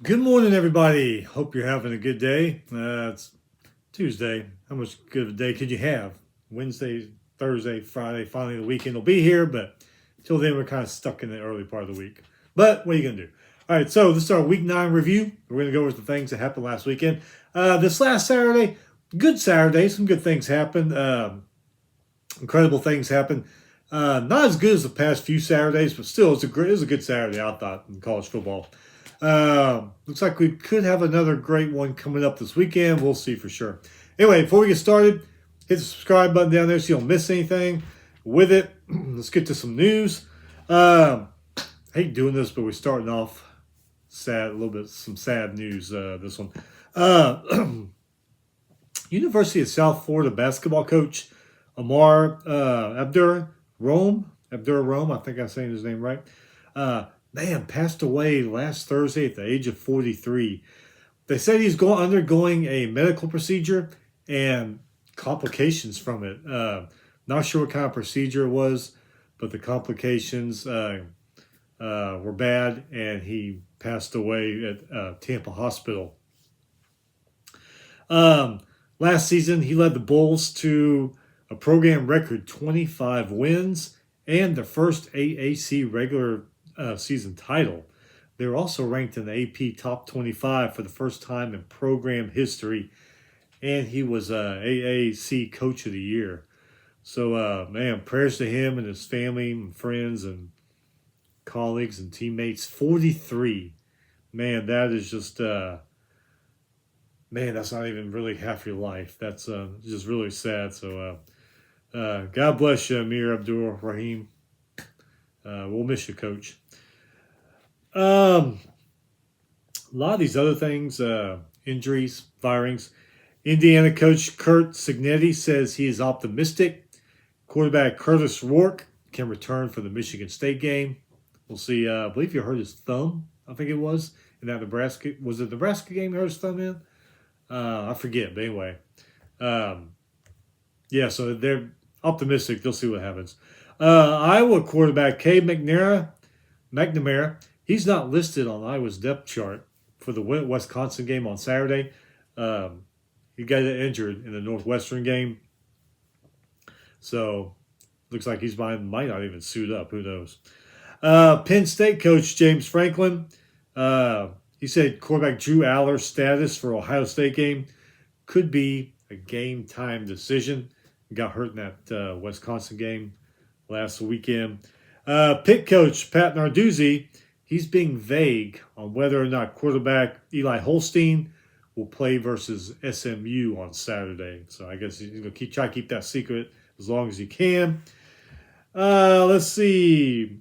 Good morning, everybody. Hope you're having a good day. It's Tuesday. How much good of a day could you have? Wednesday, Thursday, Friday, finally the weekend will be here, but until then, we're kind of stuck in the early part of the week. But what are you going to do? All right, so this is our week 9 review. We're going to go over the things that happened last weekend. This last Saturday, good Saturday. Some good things happened. Incredible things happened. Not as good as the past few Saturdays, but still, it was a good Saturday, I thought, in college football. Looks like we could have another great one coming up this weekend. We'll see for sure. Anyway, before we get started, hit the subscribe button down there so you don't miss anything. With it, let's get to some news. I hate doing this, but we're starting off sad, a little bit, some sad news, this one. University of South Florida basketball coach Amar Abdur-Rome, I think I'm saying his name right, passed away last Thursday at the age of 43. They said he's undergoing a medical procedure and complications from it. Not sure what kind of procedure it was, but the complications were bad, and he passed away at Tampa Hospital. Last season, he led the Bulls to a program record 25 wins and the first AAC regular season title. They were also ranked in the AP Top 25 for the first time in program history, and he was AAC Coach of the Year. So, prayers to him and his family and friends and colleagues and teammates. 43. Man, that is just, that's not even really half your life. That's just really sad. So, God bless you, Amir Abdur-Rahim. We'll miss you, Coach. A lot of these other things, injuries, firings. Indiana coach Curt Cignetti says he is optimistic. Quarterback Curtis Rourke can return for the Michigan State game. We'll see. I believe he hurt his thumb, I think it was, in that Nebraska. Was it the Nebraska game he hurt his thumb in? I forget, but anyway. So they're optimistic. They'll see what happens. Iowa quarterback Cade McNamara, he's not listed on Iowa's depth chart for the Wisconsin game on Saturday. He got injured in the Northwestern game. So, looks like he might not even suit up. Who knows? Penn State coach James Franklin, he said quarterback Drew Aller's status for Ohio State game could be a game-time decision. He got hurt in that Wisconsin game last weekend. Pitt coach Pat Narduzzi, he's being vague on whether or not quarterback Eli Holstein will play versus SMU on Saturday. So I guess he's going to try to keep that secret as long as he can. Let's see.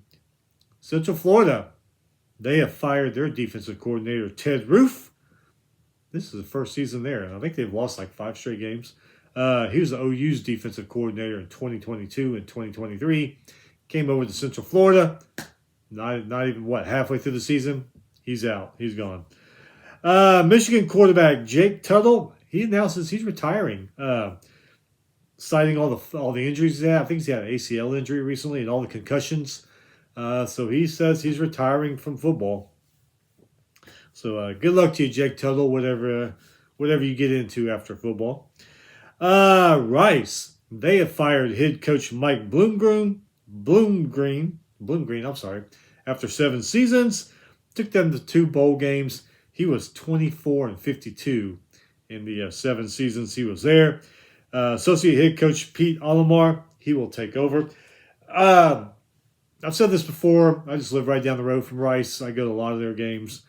Central Florida, they have fired their defensive coordinator, Ted Roof. This is the first season there, and I think they've lost like 5 straight games. He was the OU's defensive coordinator in 2022 and 2023. Came over to Central Florida. Not even, halfway through the season? He's out. He's gone. Michigan quarterback Jake Tuttle, he announces he's retiring, citing all the injuries he had. I think he's had an ACL injury recently and all the concussions. So he says he's retiring from football. So good luck to you, Jake Tuttle, whatever you get into after football. Rice, they have fired head coach Mike Bloomgreen, after 7 seasons. Took them to 2 bowl games. He was 24-52 in the 7 seasons he was there. Associate head coach Pete Alomar, he will take over. I've said this before. I just live right down the road from Rice. I go to a lot of their games.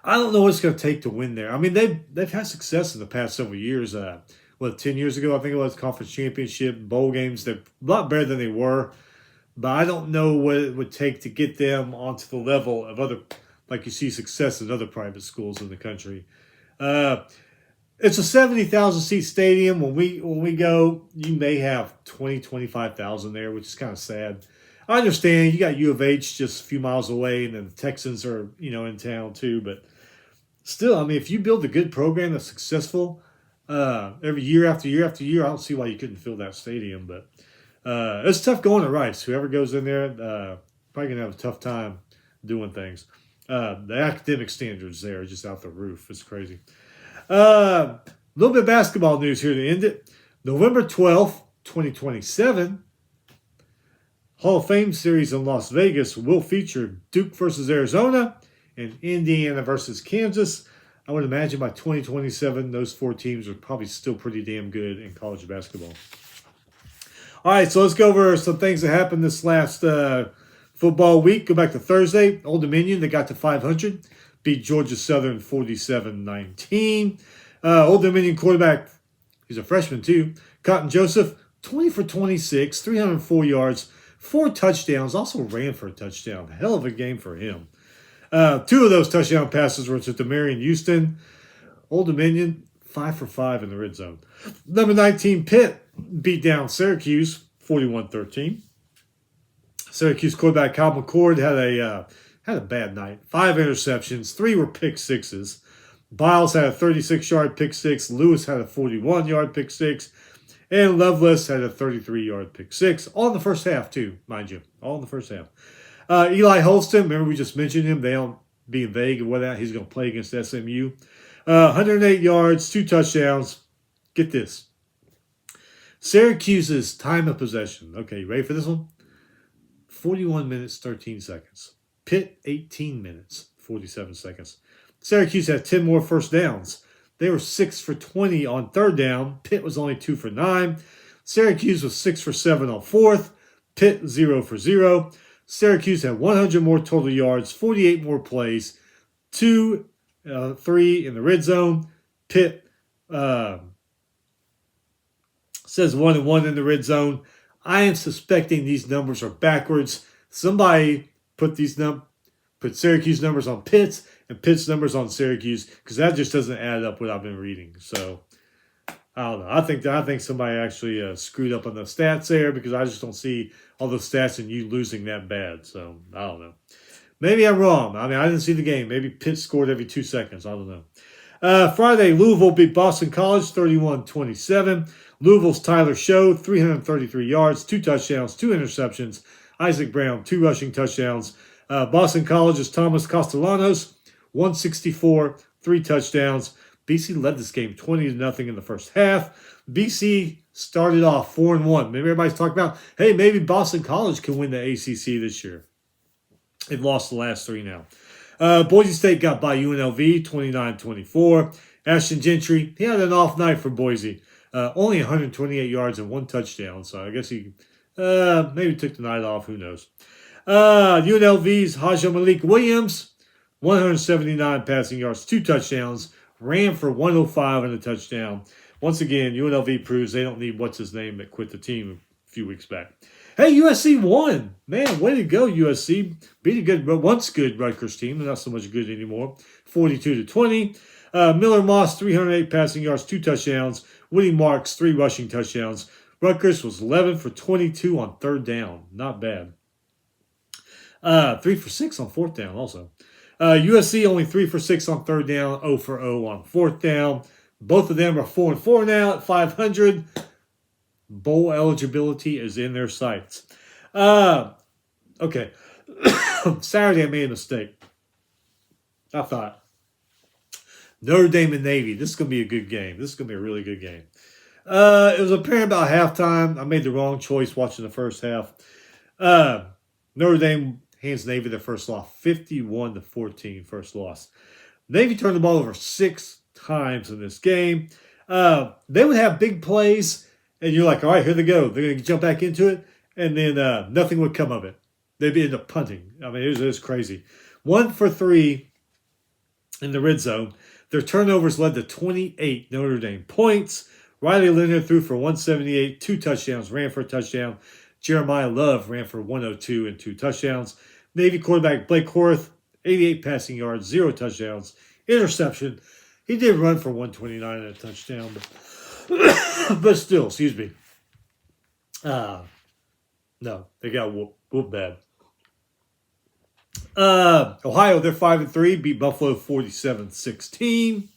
I don't know what it's going to take to win there. I mean, they've had success in the past several years. 10 years ago, I think it was conference championship, bowl games. They're a lot better than they were. But I don't know what it would take to get them onto the level of other, like you see success in other private schools in the country. It's a 70,000 seat stadium. When we go, you may have 25,000 there, which is kind of sad. I understand you got U of H just a few miles away, and then the Texans are in town too. But still, I mean, if you build a good program that's successful every year after year after year, I don't see why you couldn't fill that stadium. But it's tough going to Rice. Whoever goes in there, probably gonna have a tough time doing things. The academic standards there are just out the roof. It's crazy. A little bit of basketball news here to end it. November 12th, 2027, Hall of Fame series in Las Vegas will feature Duke versus Arizona and Indiana versus Kansas. I would imagine by 2027, those four teams are probably still pretty damn good in college basketball. All right, so let's go over some things that happened this last football week. Go back to Thursday. Old Dominion, they got to 500. Beat Georgia Southern 47-19. Old Dominion quarterback, he's a freshman too, Cotton Joseph, 20 for 26, 304 yards, 4 touchdowns, also ran for a touchdown. Hell of a game for him. 2 of those touchdown passes were to Demarion Houston. Old Dominion, 5 for 5 in the red zone. Number 19, Pitt, beat down Syracuse 41-13. Syracuse quarterback Kyle McCord had a bad night. 5 interceptions, 3 were pick sixes. Biles had a 36-yard pick six. Lewis had a 41-yard pick six. And Loveless had a 33-yard pick six. All in the first half, too, mind you. All in the first half. Eli Holston, remember we just mentioned him. They don't being vague and whatnot. He's going to play against SMU. 108 yards, 2 touchdowns. Get this. Syracuse's time of possession. Okay, you ready for this one? 41 minutes, 13 seconds. Pitt, 18 minutes, 47 seconds. Syracuse had 10 more first downs. They were 6 for 20 on third down. Pitt was only 2 for 9. Syracuse was 6 for 7 on fourth. Pitt, 0 for 0. Syracuse had 100 more total yards, 48 more plays, 3 in the red zone. Pitt says 1-1 in the red zone. I am suspecting these numbers are backwards. Somebody put Syracuse numbers on Pitt's and Pitt's numbers on Syracuse, because that just doesn't add up what I've been reading. So I don't know. I think somebody actually screwed up on the stats there, because I just don't see all the stats and you losing that bad. So I don't know. Maybe I'm wrong. I mean, I didn't see the game. Maybe Pitt scored every 2 seconds. I don't know. Friday, Louisville beat Boston College 31-27. Louisville's Tyler Show, 333 yards, 2 touchdowns, 2 interceptions. Isaac Brown, 2 rushing touchdowns. Boston College's Thomas Castellanos, 164, 3 touchdowns. BC led this game 20-0 in the first half. BC started off 4-1. Maybe everybody's talking about, hey, maybe Boston College can win the ACC this year. They've lost the last 3 now. Boise State got by UNLV 29-24. Ashton Gentry, he had an off night for Boise. Only 128 yards and 1 touchdown. So I guess he maybe took the night off. Who knows? UNLV's Haja Malik Williams, 179 passing yards, 2 touchdowns. Ran for 105 and a touchdown. Once again, UNLV proves they don't need what's-his-name that quit the team a few weeks back. Hey, USC won. Man, way to go, USC. Beat a good, once good Rutgers team. They're not so much good anymore. 42-20. Miller Moss, 308 passing yards, 2 touchdowns. Woody Marks, 3 rushing touchdowns. Rutgers was 11 for 22 on third down. Not bad. 3 for 6 on fourth down also. USC only 3 for 6 on third down, 0 for 0 on fourth down. Both of them are 4-4 now at 500. Bowl eligibility is in their sights. Okay. Saturday I made a mistake. I thought, Notre Dame and Navy, this is going to be a good game. This is going to be a really good game. It was apparent about halftime. I made the wrong choice watching the first half. Notre Dame hands Navy their first loss, 51-14 first loss. Navy turned the ball over 6 times in this game. They would have big plays, and you're like, all right, here they go. They're going to jump back into it, and then nothing would come of it. They'd end up punting. I mean, it was crazy. 1 for 3 in the red zone. Their turnovers led to 28 Notre Dame points. Riley Leonard threw for 178, 2 touchdowns, ran for a touchdown. Jeremiah Love ran for 102 and 2 touchdowns. Navy quarterback Blake Horth, 88 passing yards, 0 touchdowns, interception. He did run for 129 and a touchdown, but still, excuse me. No, they got whooped bad. Ohio, they're 5-3, beat Buffalo 47-16.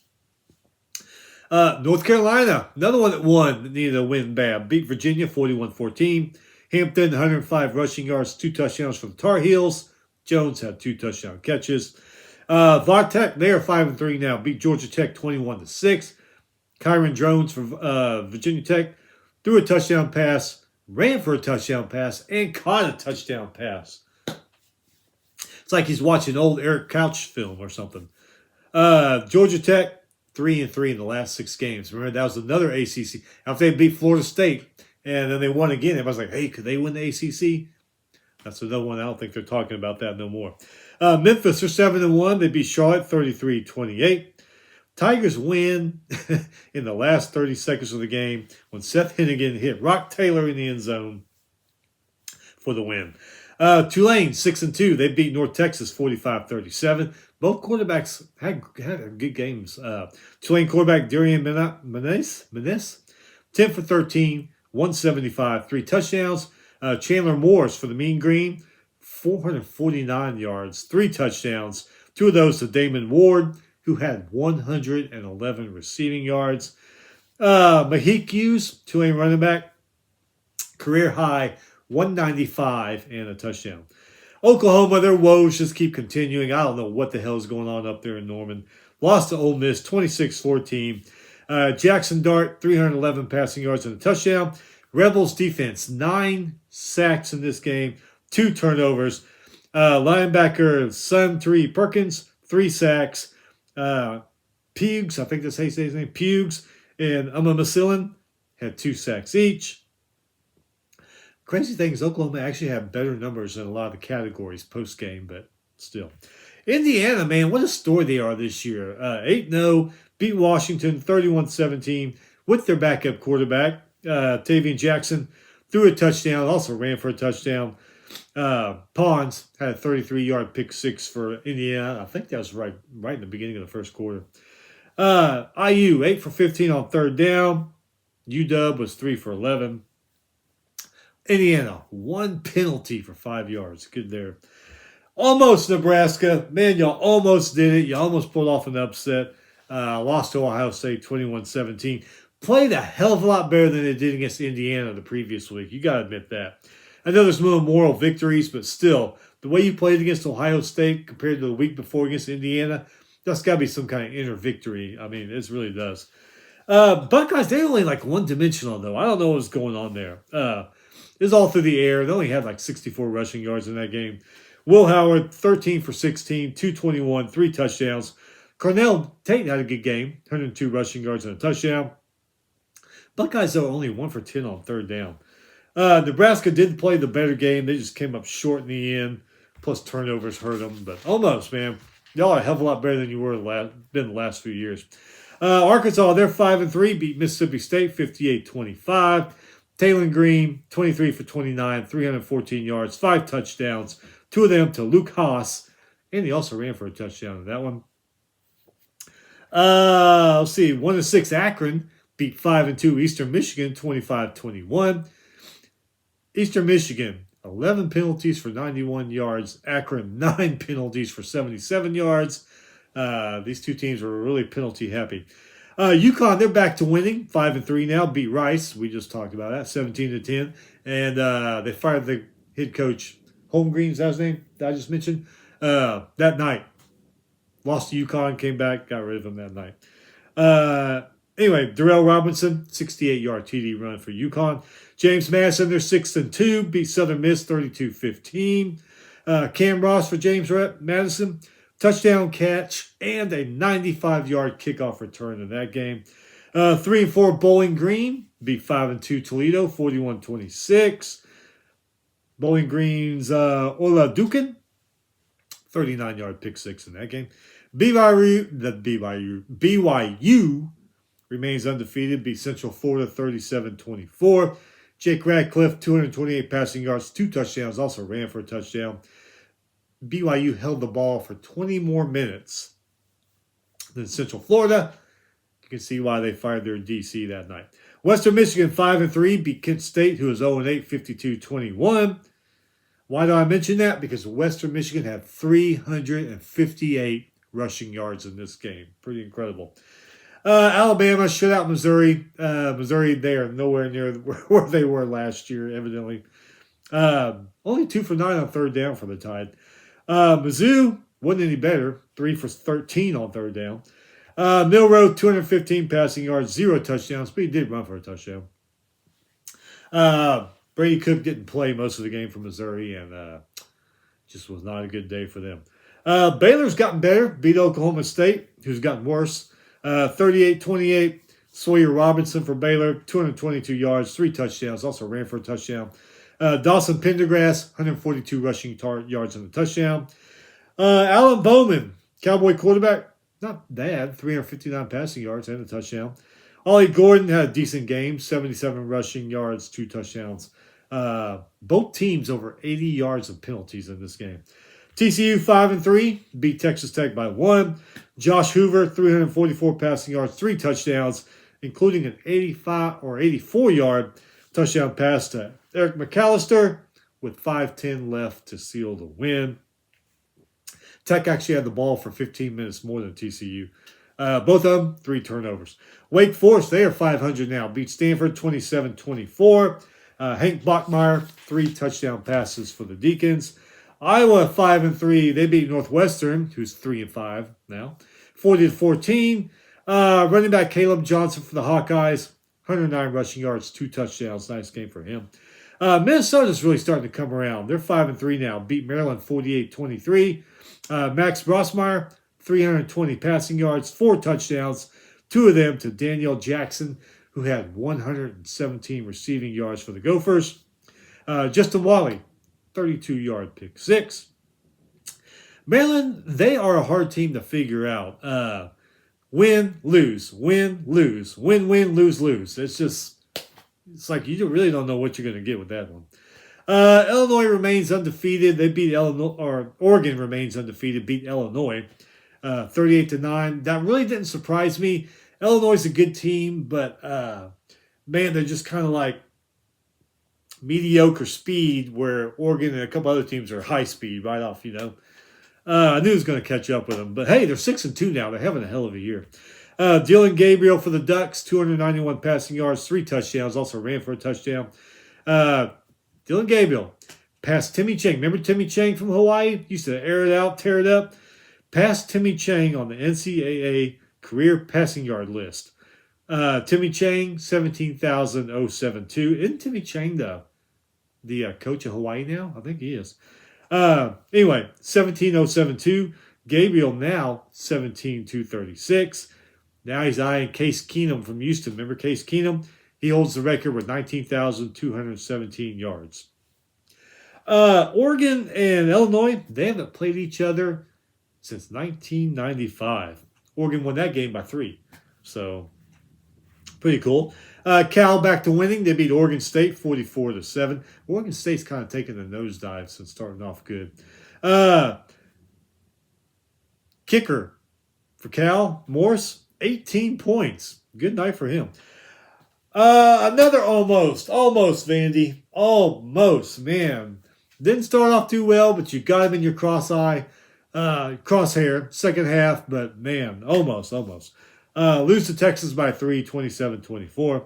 North Carolina, another one that won, that needed a win bad, beat Virginia 41-14. Hampton, 105 rushing yards, 2 touchdowns for the Tar Heels. Jones had 2 touchdown catches. Tech, they are 5-3 now. Beat Georgia Tech 21-6. Kyron Drones for Virginia Tech threw a touchdown pass, ran for a touchdown pass, and caught a touchdown pass. It's like he's watching old Eric Couch film or something. Georgia Tech 3-3 in the last 6 games. Remember, that was another ACC. After they beat Florida State, and then they won again. Everybody's like, hey, could they win the ACC? That's another one. I don't think they're talking about that no more. Memphis are 7-1. They beat Charlotte 33-28. Tigers win in the last 30 seconds of the game when Seth Hennigan hit Rock Taylor in the end zone for the win. Tulane 6-2. They beat North Texas 45-37. Both quarterbacks had good games. Tulane quarterback Darian Menes, 10 for 13, 175, 3 touchdowns. Chandler Morris for the Mean Green, 449 yards, 3 touchdowns. 2 of those to Damon Ward, who had 111 receiving yards. Mahik Hughes, Tulane running back, career high 195 and a touchdown. Oklahoma, their woes just keep continuing. I don't know what the hell is going on up there in Norman. Lost to Ole Miss 26-14. Jackson Dart, 311 passing yards and a touchdown. Rebels defense, 9 sacks in this game, 2 turnovers. Linebacker Sun 3 Perkins, 3 sacks. Pugs, I think that's how you say his name, Pugs and Masilin had 2 sacks each. Crazy thing is Oklahoma actually had better numbers in a lot of the categories post-game, but still. Indiana, man, what a story they are this year. 8-0, beat Washington 31-17 with their backup quarterback, Tavian Jackson, threw a touchdown, also ran for a touchdown. Pons had a 33-yard pick 6 for Indiana. I think that was right in the beginning of the first quarter. IU, 8 for 15 on third down. UW was 3 for 11. Indiana, 1 penalty for 5 yards. Good there. Almost Nebraska. Man, y'all almost did it. You almost pulled off an upset. Lost to Ohio State 21-17. Played a hell of a lot better than they did against Indiana the previous week. You got to admit that. I know there's no moral victories, but still, the way you played against Ohio State compared to the week before against Indiana, that's got to be some kind of inner victory. I mean, it really does. Buckeyes, they only like one-dimensional, though. I don't know what's going on there. It was all through the air. They only had like 64 rushing yards in that game. Will Howard, 13 for 16, 221, 3 touchdowns. Cornell Tate had a good game, 102 rushing yards and a touchdown. Buckeyes, though, only 1 for 10 on third down. Nebraska did play the better game. They just came up short in the end. Plus turnovers hurt them. But almost, man. Y'all are a hell of a lot better than you were been the last few years. Arkansas, they're 5-3. Beat Mississippi State 58-25. Taylor Green, 23 for 29, 314 yards, 5 touchdowns. 2 of them to Luke Haas. And he also ran for a touchdown in that one. Let's see. 1-6 Akron. Beat 5-2 Eastern Michigan, 25-21. Eastern Michigan, 11 penalties for 91 yards. Akron, 9 penalties for 77 yards. These 2 teams were really penalty happy. UConn, they're back to winning, 5-3 now. Beat Rice, we just talked about that, 17-10. And they fired the head coach, Holmgreen, is that his name that I just mentioned? That night. Lost to UConn, came back, got rid of him that night. Anyway, Darrell Robinson, 68-yard TD run for UConn. James Madison, they're 6-2, beat Southern Miss 32-15. Cam Ross for James Madison, touchdown catch, and a 95-yard kickoff return in that game. 3-4 Bowling Green, beat 5-2 Toledo, 41-26. Bowling Green's Ola Dukin, 39-yard pick 6 in that game. BYU remains undefeated, beat Central Florida 37-24. Jake Radcliffe, 228 passing yards, 2 touchdowns, also ran for a touchdown. BYU held the ball for 20 more minutes than Central Florida. You can see why they fired their DC that night. Western Michigan, 5-3, beat Kent State, who is 0-8, 52-21. Why do I mention that? Because Western Michigan had 358 rushing yards in this game. Pretty incredible. Alabama shut out Missouri. Missouri, they are nowhere near where they were last year, evidently. Only 2 for 9 on third down for the Tide. Mizzou, wasn't any better. 3 for 13 on third down. Milroe, 215 passing yards, 0 touchdowns, but he did run for a touchdown. Brady Cook didn't play most of the game for Missouri, and just was not a good day for them. Baylor's gotten better, beat Oklahoma State, who's gotten worse. 38-28. Sawyer Robinson for Baylor, 222 yards, 3 touchdowns, also ran for a touchdown. Dawson Pendergrass, 142 rushing yards and a touchdown. Alan Bowman, Cowboy quarterback, not bad, 359 passing yards and a touchdown. Ollie Gordon had a decent game, 77 rushing yards, 2 touchdowns. Both teams over 80 yards of penalties in this game. TCU 5-3, beat Texas Tech by 1. Josh Hoover, 344 passing yards, 3 touchdowns, including an 84-yard touchdown pass to Eric McAllister with 5:10 left to seal the win. Tech actually had the ball for 15 minutes more than TCU. Both of them, 3 turnovers. Wake Forest, they are 500 now. Beat Stanford 27-24. Hank Bachmeier, 3 touchdown passes for the Deacons. Iowa 5-3. They beat Northwestern, who's 3-5 now, 40-14. Running back Caleb Johnson for the Hawkeyes, 109 rushing yards, 2 touchdowns. Nice game for him. Minnesota's really starting to come around. They're 5-3 now. Beat Maryland 48-23. Max Brossmeyer, 320 passing yards, 4 touchdowns, 2 of them to Daniel Jackson, who had 117 receiving yards for the Gophers. Justin Wally, 32-yard pick 6. Maryland, they are a hard team to figure out. Win, lose, win, lose, win, win, lose, lose. It's like you really don't know what you're going to get with that one. Illinois remains undefeated. They beat Oregon remains undefeated, beat Illinois 38-9. That really didn't surprise me. Illinois is a good team, but man, they're just kind of like mediocre speed, where Oregon and a couple other teams are high speed right off, I knew it was going to catch up with them. But hey, they're 6-2 now. They're having a hell of a year. Dylan Gabriel for the Ducks, 291 passing yards, 3 touchdowns, also ran for a touchdown. Dylan Gabriel passed Timmy Chang. Remember Timmy Chang from Hawaii? Used to air it out, tear it up. Passed Timmy Chang on the NCAA career passing yard list. Timmy Chang, 17,072. Isn't Timmy Chang the coach of Hawaii now? I think he is. Anyway, 17,072. Gabriel now 17,236. Now he's eyeing Case Keenum from Houston. Remember Case Keenum? He holds the record with 19,217 yards. Oregon and Illinois, they haven't played each other since 1995. Oregon won that game by 3. So, pretty cool. Cal back to winning. They beat Oregon State 44-7. Oregon State's kind of taken a nosedive since starting off good. Kicker for Cal, Morse, 18 points. Good night for him. Another almost, Vandy. Almost, man. Didn't start off too well, but you got him in your crosshair, second half, but man, almost. Lose to Texas by 3, 27-24.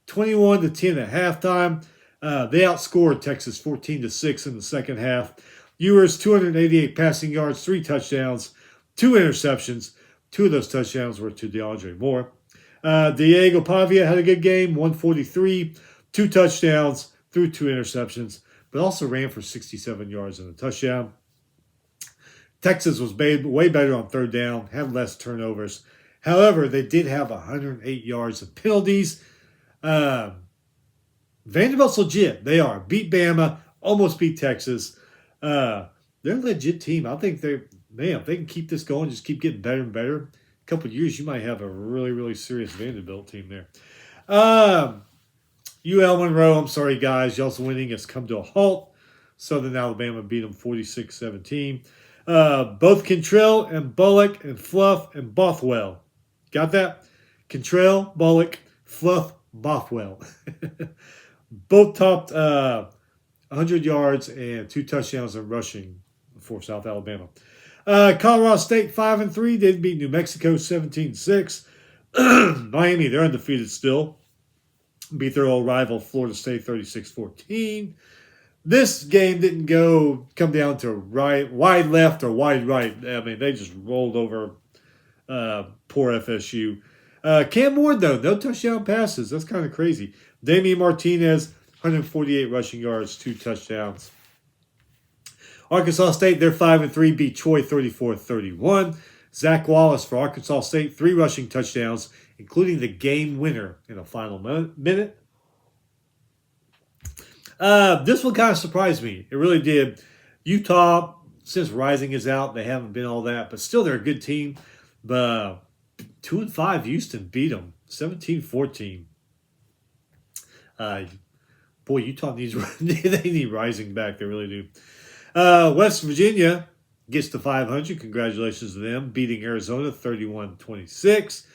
21-10 at halftime. They outscored Texas 14-6 in the second half. Ewers, 288 passing yards, 3 touchdowns, 2 interceptions. 2 of those touchdowns were to DeAndre Moore. Diego Pavia had a good game, 143, 2 touchdowns, threw 2 interceptions, but also ran for 67 yards and a touchdown. Texas was way better on third down, had less turnovers. However, they did have 108 yards of penalties. Vanderbilt's legit. They are. Beat Bama, almost beat Texas. They're a legit team. I think if they can keep this going, just keep getting better and better, a couple of years, you might have a really, really serious Vanderbilt team there. UL Monroe, I'm sorry, guys. Y'all's winning has come to a halt. Southern Alabama beat them 46-17. Both Cantrell and Bullock and Fluff and Bothwell. Got that? Cantrell, Bullock, Fluff, Bothwell. Both topped 100 yards and 2 touchdowns in rushing for South Alabama. Colorado State 5-3. They beat New Mexico 17-6. Miami, they're undefeated still. Beat their old rival Florida State 36-14. This game didn't come down to wide left or wide right. I mean, they just rolled over poor FSU. Cam Ward, though, no touchdown passes. That's kind of crazy. Damian Martinez, 148 rushing yards, 2 touchdowns. Arkansas State, they're 5-3, beat Troy 34-31. Zach Wallace for Arkansas State, 3 rushing touchdowns, including the game winner in the final minute. This one kind of surprised me. It really did. Utah, since Rising is out, they haven't been all that, but still they're a good team. But 2-5, Houston beat them 17-14. Boy, Utah needs they need Rising back. They really do. West Virginia gets to 500. Congratulations to them, beating Arizona 31-26.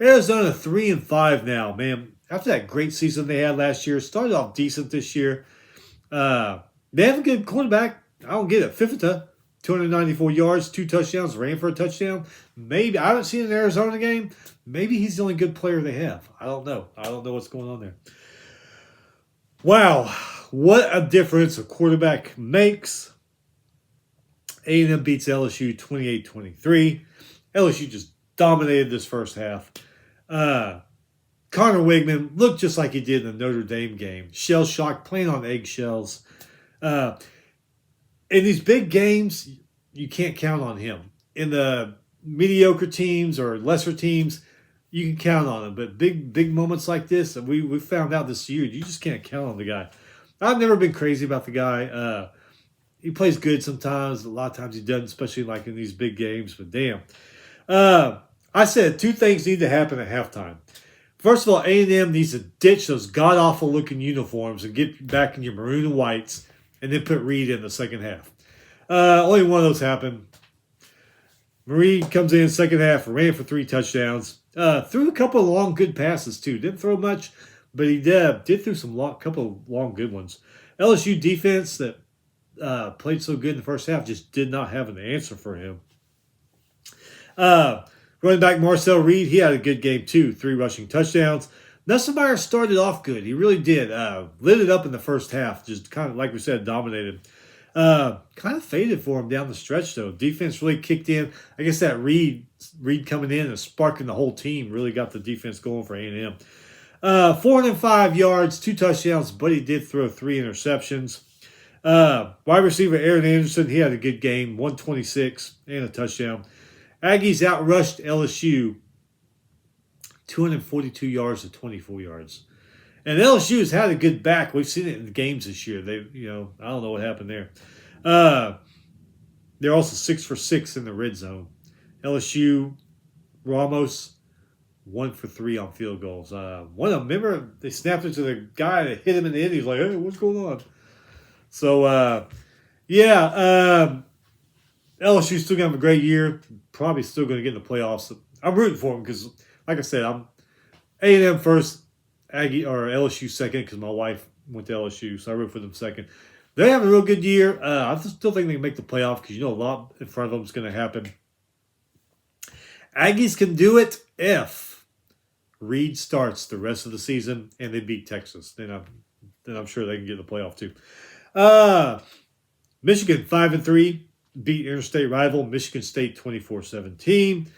Arizona 3-5 now, man. After that great season they had last year, started off decent this year. They have a good quarterback. I don't get it. Fifita, 294 yards, 2 touchdowns, ran for a touchdown. Maybe I haven't seen an Arizona game. Maybe he's the only good player they have. I don't know. I don't know what's going on there. Wow, what a difference a quarterback makes. A&M beats LSU 28-23. LSU just dominated this first half. Connor Wigman looked just like he did in the Notre Dame game. Shell-shocked, playing on eggshells. In these big games, you can't count on him. In the mediocre teams or lesser teams, you can count on him. But big moments like this, we found out this year, you just can't count on the guy. I've never been crazy about the guy. He plays good sometimes. A lot of times he doesn't, especially like in these big games. But damn. I said 2 things need to happen at halftime. First of all, A&M needs to ditch those god-awful looking uniforms and get back in your maroon and whites and then put Reed in the second half. Only one of those happened. Reed comes in second half, ran for 3 touchdowns. Threw a couple of long good passes too. Didn't throw much, but he did throw couple of long good ones. LSU defense that played so good in the first half just did not have an answer for him. Running back Marcel Reed, he had a good game too. 3 rushing touchdowns. Nussmeier started off good. He really did. Lit it up in the first half. Just kind of, like we said, dominated. Kind of faded for him down the stretch, though. Defense really kicked in. I guess that Reed coming in and sparking the whole team really got the defense going for A&M. 405 yards, 2 touchdowns, but he did throw 3 interceptions. Wide receiver Aaron Anderson, he had a good game, 126 and a touchdown. Aggies outrushed LSU 242 yards to 24 yards. And LSU has had a good back. We've seen it in the games this year. I don't know what happened there. They're also 6 for 6 in the red zone. LSU, Ramos, 1 for 3 on field goals. One of them, remember, they snapped it to the guy that hit him in the end. He's like, hey, what's going on? So, LSU's still going to have a great year. Probably still going to get in the playoffs. I'm rooting for them because, like I said, I'm A&M first, Aggie or LSU second because my wife went to LSU, so I root for them second. They have a real good year. I still think they can make the playoff because a lot in front of them is going to happen. Aggies can do it if Reed starts the rest of the season and they beat Texas. Then I'm sure they can get the playoff too. Michigan 5-3 beat interstate rival Michigan State 24-17.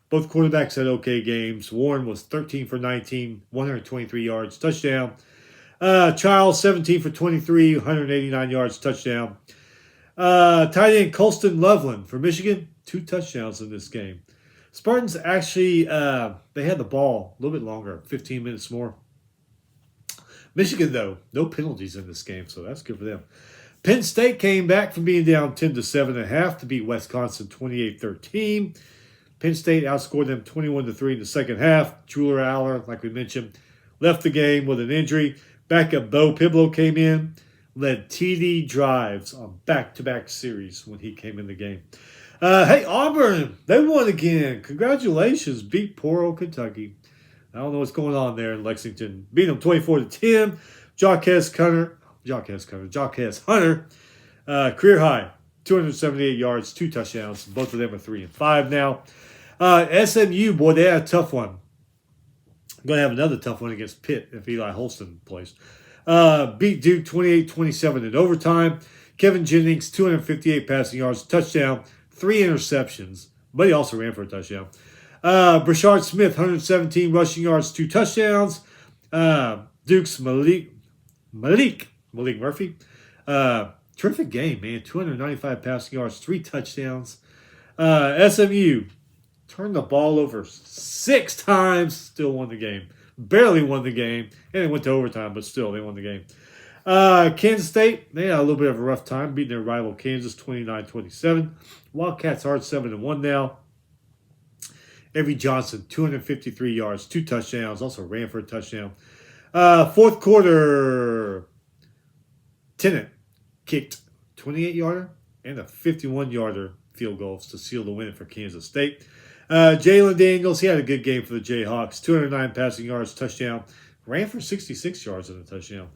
Both quarterbacks had okay games. Warren was 13 for 19, 123 yards, touchdown. Charles 17 for 23, 189 yards, touchdown. Tight end Colston Loveland for Michigan, 2 touchdowns in this game. Spartans actually, they had the ball a little bit longer, 15 minutes more. Michigan, though, no penalties in this game, so that's good for them. Penn State came back from being down 10-7.5 to beat Wisconsin 28-13. Penn State outscored them 21-3 in the second half. Juler Aller, like we mentioned, left the game with an injury. Backup Bo Piblo came in, led TD drives on back-to-back series when he came in the game. Hey, Auburn, they won again. Congratulations. Beat poor old Kentucky. I don't know what's going on there in Lexington. Beat them 24-10. Jacquez Hunter, career high, 278 yards, 2 touchdowns. Both of them are 3-5 now. SMU, boy, they had a tough one. Going to have another tough one against Pitt if Eli Holston plays. Beat Duke 28-27 in overtime. Kevin Jennings, 258 passing yards, touchdown, 3 interceptions, but he also ran for a touchdown. Brashard Smith, 117 rushing yards, 2 touchdowns. Duke's Malik Murphy. Terrific game, man. 295 passing yards, 3 touchdowns. SMU turned the ball over 6 times, still won the game. Barely won the game, and it went to overtime, but still, they won the game. Kansas State, they had a little bit of a rough time beating their rival Kansas 29-27. Wildcats are 7-1 now. Avery Johnson, 253 yards, 2 touchdowns, also ran for a touchdown. Fourth quarter, Tennant kicked 28-yarder and a 51-yarder field goals to seal the win for Kansas State. Jalen Daniels, he had a good game for the Jayhawks. 209 passing yards, touchdown. Ran for 66 yards in a touchdown.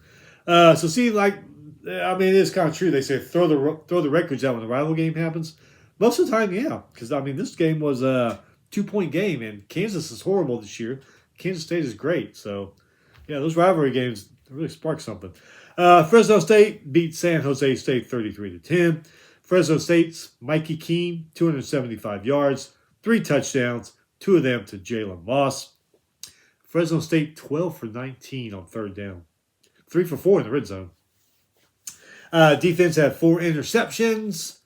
So see, it is kind of true. They say throw the records out when the rival game happens. Most of the time, yeah. Because, this game was a 2-point game, and Kansas is horrible this year. Kansas State is great. So, yeah, those rivalry games really spark something. Fresno State beat San Jose State 33-10. Fresno State's Mikey Keene, 275 yards, 3 touchdowns, 2 of them to Jalen Moss. Fresno State 12 for 19 on third down. 3 for 4 in the red zone. Defense had 4 interceptions.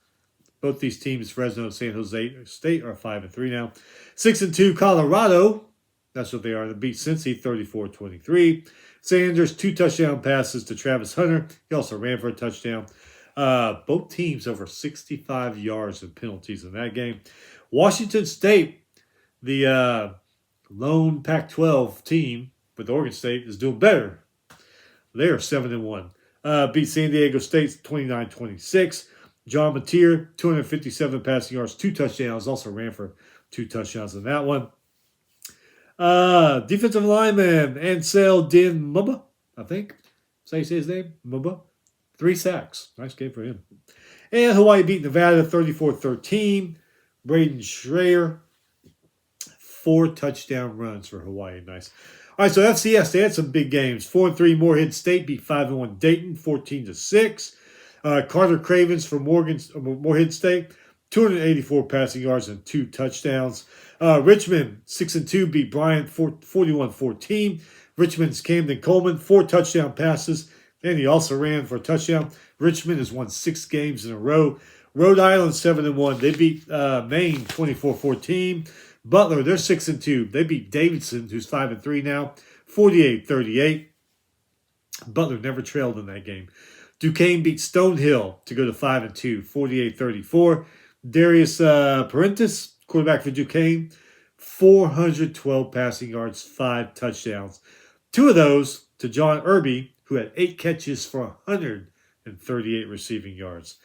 Both these teams, Fresno and San Jose State, are 5-3 now. 6-2 Colorado. That's what they are. They beat Cincy 34-23. Sanders, 2 touchdown passes to Travis Hunter. He also ran for a touchdown. Both teams over 65 yards and penalties in that game. Washington State, the lone Pac-12 team with Oregon State, is doing better. They are 7-1. Beat San Diego State 29-26. John Mateer, 257 passing yards, 2 touchdowns. Also ran for 2 touchdowns in that one. Defensive lineman Ansel Din Mubba, I think. Is that how you say his name? Mubba. 3 sacks. Nice game for him. And Hawaii beat Nevada 34-13. Braden Schreier, 4 touchdown runs for Hawaii. Nice. All right, so FCS, they had some big games. 4-3 Morehead State beat 5-1 Dayton, 14-6. Carter Cravens for Morehead State, 284 passing yards and 2 touchdowns. Richmond, 6-2, beat Bryant 41-14. Richmond's Camden Coleman, 4 touchdown passes, and he also ran for a touchdown. Richmond has won 6 games in a row. Rhode Island, 7-1. They beat Maine 24-14. Butler, they're 6-2. They beat Davidson, who's 5-3 now, 48-38. Butler never trailed in that game. Duquesne beat Stonehill to go to 5-2, 48-34. Darius Parentis, quarterback for Duquesne, 412 passing yards, 5 touchdowns. 2 of those to John Irby, who had 8 catches for 138 receiving yards.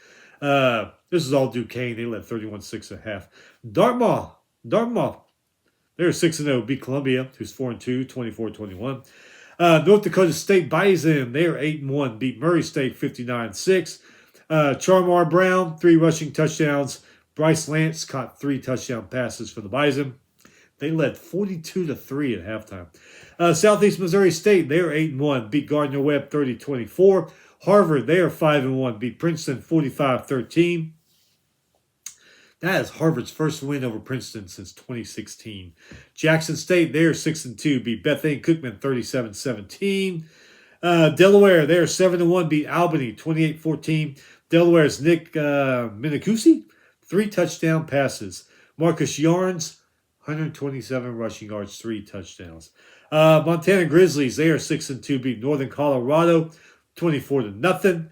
This is all Duquesne. They led 31-6 at half. Dartmouth, they're 6-0, beat Columbia, who's 4-2, 24-21. North Dakota State Bison, they are 8-1, beat Murray State 59-6. Charmar Brown, 3 rushing touchdowns. Bryce Lance caught 3 touchdown passes for the Bison. They led 42-3 at halftime. Southeast Missouri State, they are 8-1, beat Gardner Webb 30-24. Harvard, they are 5-1, beat Princeton 45-13. That is Harvard's first win over Princeton since 2016. Jackson State, they are 6-2, beat Bethune Cookman 37-17. Delaware, they are 7-1, beat Albany 28-14. Delaware's Nick Minicucci, 3 touchdown passes. Marcus Yarns, 127 rushing yards, 3 touchdowns. Montana Grizzlies, they are 6-2, beat Northern Colorado 24-0.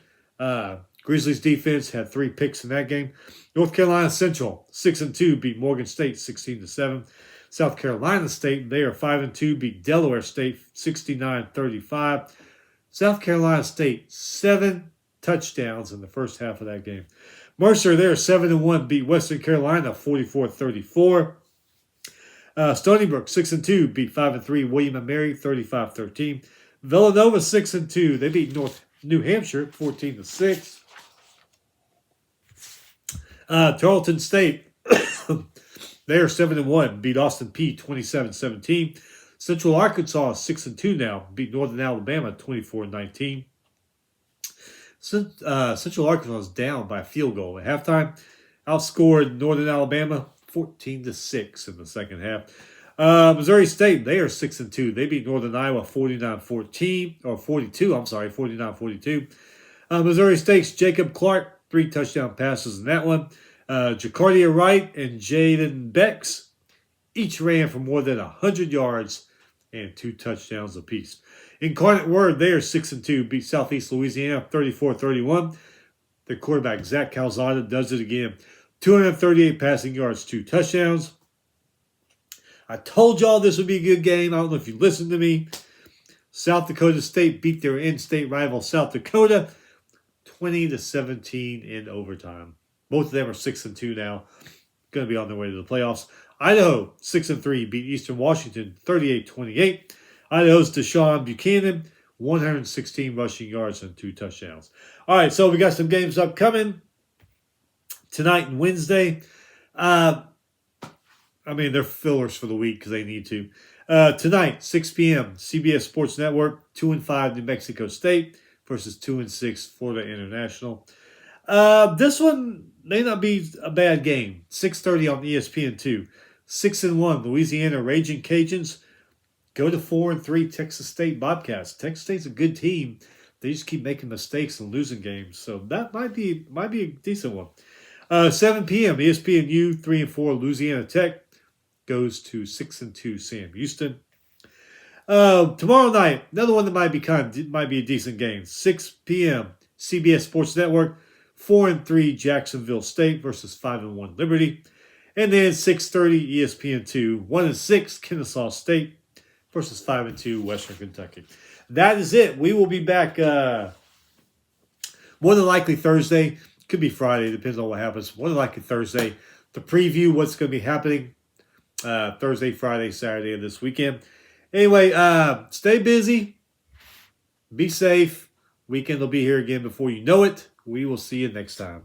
Grizzlies defense had 3 picks in that game. North Carolina Central, 6-2, beat Morgan State 16-7. South Carolina State, they are 5-2, beat Delaware State 69-35. South Carolina State, 7 touchdowns in the first half of that game. Mercer, they are 7-1, beat Western Carolina 44-34. Stony Brook, 6-2, beat 5-3 William & Mary 35-13. Villanova, 6-2, they beat New Hampshire 14-6. Tarleton State, they are 7-1, beat Austin Peay 27-17. Central Arkansas is 6-2 now, beat Northern Alabama 24-19. Central Arkansas is down by a field goal at halftime. Outscored Northern Alabama 14-6 in the second half. Missouri State, they are 6-2. They beat Northern Iowa 49-42. Missouri State's Jacob Clark, 3 touchdown passes in that one. Jacardia Wright and Jaden Becks each ran for more than 100 yards and 2 touchdowns apiece. Incarnate Word, they are 6-2, beat Southeast Louisiana 34-31. Their quarterback, Zach Calzada, does it again. 238 passing yards, 2 touchdowns. I told y'all this would be a good game. I don't know if you listened to me. South Dakota State beat their in-state rival South Dakota 20-17 in overtime. Both of them are 6-2 now. Going to be on their way to the playoffs. Idaho, 6-3, beat Eastern Washington 38-28. Idaho's Deshaun Buchanan, 116 rushing yards and 2 touchdowns. All right, so we got some games upcoming tonight and Wednesday. They're fillers for the week because they need to. Tonight, 6 p.m., CBS Sports Network, 2-5 New Mexico State versus 2-6 Florida International. This one may not be a bad game. 6:30 on ESPN2. 6-1 Louisiana Raging Cajuns go to 4-3 Texas State Bobcats. Texas State's a good team. They just keep making mistakes and losing games, so that might be a decent one. 7 p.m. ESPNU 3-4 Louisiana Tech goes to 6-2 Sam Houston. Tomorrow night, another one that might be a decent game. 6 p.m. CBS Sports Network, 4-3 Jacksonville State versus 5-1 Liberty. And then 6:30 ESPN2, 1-6 Kennesaw State versus 5-2 Western Kentucky. That is it. We will be back more than likely Thursday. Could be Friday, depends on what happens. More than likely Thursday to preview what's going to be happening Thursday, Friday, Saturday of this weekend. Anyway, stay busy. Be safe. Weekend will be here again before you know it. We will see you next time.